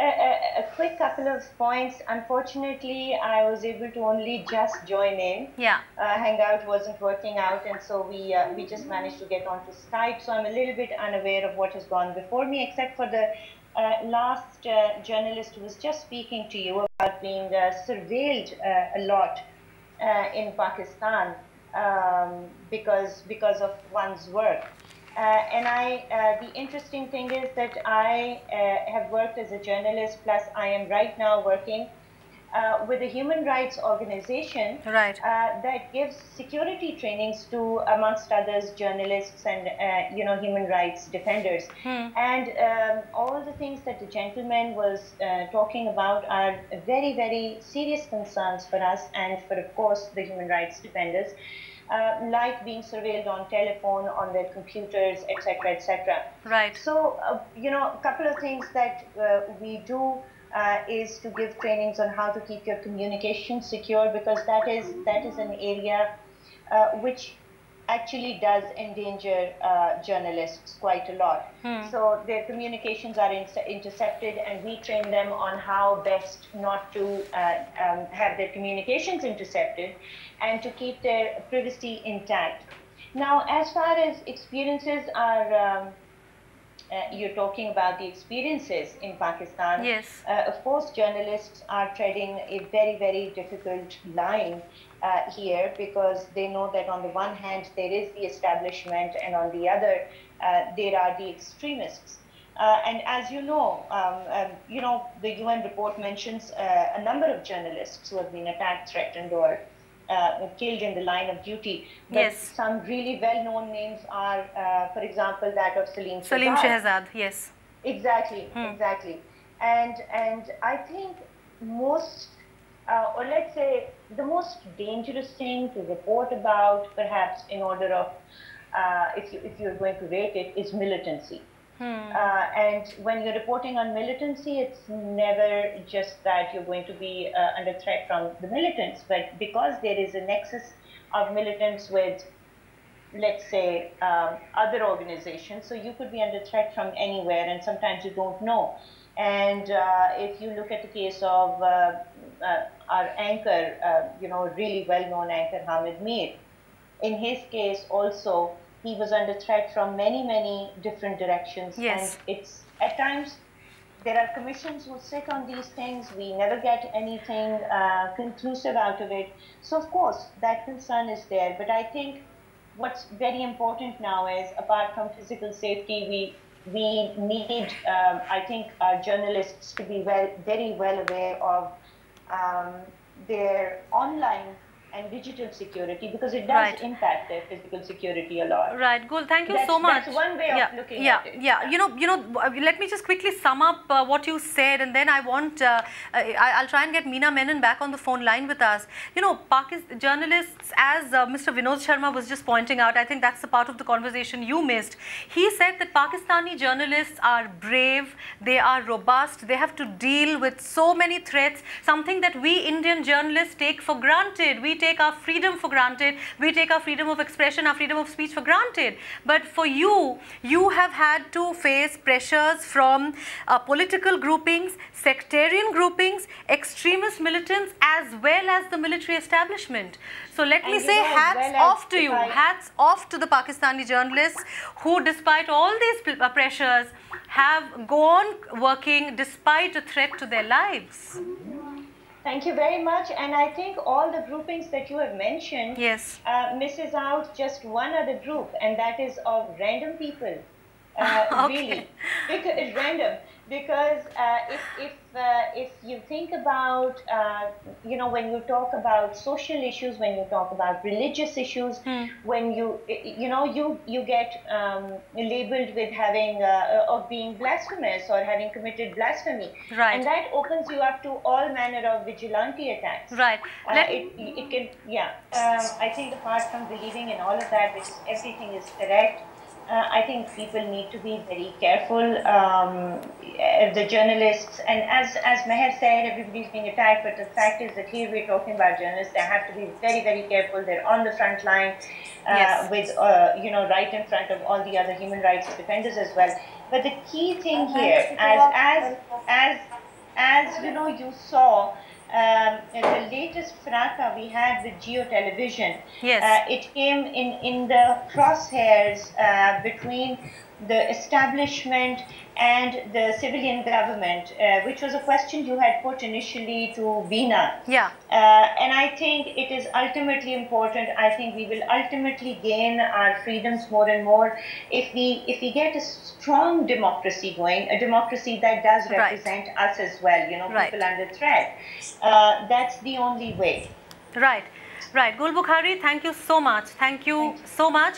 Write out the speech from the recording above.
a quick couple of points. Unfortunately, I was able to only just join in. Yeah. Hangout wasn't working out, and so we just managed to get onto Skype. So I'm a little bit unaware of what has gone before me, except for the last journalist who was just speaking to you about being surveilled a lot in Pakistan because of one's work. The interesting thing is that I have worked as a journalist, plus I am right now working with a human rights organization Right. that gives security trainings to, amongst others, journalists and human rights defenders. And all the things that the gentleman was talking about are very, very serious concerns for us and for, of course, the human rights defenders. Like being surveilled on telephone, on their computers, etc., etc. Right. So, a couple of things that we do is to give trainings on how to keep your communication secure, because that is an area which actually does endanger journalists quite a lot. So their communications are intercepted, and we train them on how best not to have their communications intercepted and to keep their privacy intact. Now, as far as experiences are, you're talking about the experiences in Pakistan. Yes. Of course, journalists are treading a very, very difficult line here, because they know that on the one hand there is the establishment, and on the other there are the extremists. And as you know, the UN report mentions a number of journalists who have been attacked, threatened, or killed in the line of duty. But yes. Some really well-known names are, for example, that of Salim Shehzad. Yes. Exactly, exactly. And I think most, or let's say, the most dangerous thing to report about, perhaps in order of, if you're going to rate it, is militancy. And when you're reporting on militancy, it's never just that you're going to be under threat from the militants, but because there is a nexus of militants with, let's say, other organizations, so you could be under threat from anywhere, and sometimes you don't know. And if you look at the case of our anchor, really well-known anchor, Hamid Mir, in his case also, he was under threat from many, many different directions. Yes. And it's, at times, there are commissions who sit on these things. We never get anything conclusive out of it. So, of course, that concern is there. But I think what's very important now is, apart from physical safety, we need, I think, our journalists to be very well aware of their online and digital security, because it does impact their physical security a lot. Right, Gul, thank you so much. That's one way of looking at it. Yeah. Let me just quickly sum up what you said, and then I want, I'll try and get Meena Menon back on the phone line with us. Pakistan journalists, as Mr. Vinod Sharma was just pointing out, I think that's the part of the conversation you missed. He said that Pakistani journalists are brave, they are robust, they have to deal with so many threats, something that we Indian journalists take for granted. We take our freedom for granted, we take our freedom of expression, our freedom of speech for granted. But for you, you have had to face pressures from political groupings, sectarian groupings, extremist militants, as well as the military establishment. So let me say hats off to you, hats off to the Pakistani journalists who, despite all these pressures, have gone working despite a threat to their lives. Thank you very much. And I think all the groupings that you have mentioned misses out just one other group, and that is of random people. Really, because random. Because if you think about, when you talk about social issues, when you talk about religious issues, when you get labeled with having of being blasphemous or having committed blasphemy, and that opens you up to all manner of vigilante attacks. Right. It can, I think apart from believing in all of that, which is everything is correct, I think people need to be very careful. The journalists, and as Meher said, everybody's being attacked, but the fact is that here we're talking about journalists. They have to be very, very careful. They're on the front line with, right in front of all the other human rights defenders as well. But the key thing here, as as you know, you saw the latest fracas we had with Geo Television. Yes. It came in the crosshairs between the establishment and the civilian government, which was a question you had put initially to Veena. Yeah. And I think it is ultimately important. I think we will ultimately gain our freedoms more and more if we get a strong democracy going, a democracy that does represent us as well, you know, people under threat. That's the only way. Right. Right. Gul Bukhari, thank you so much. Thank you so much.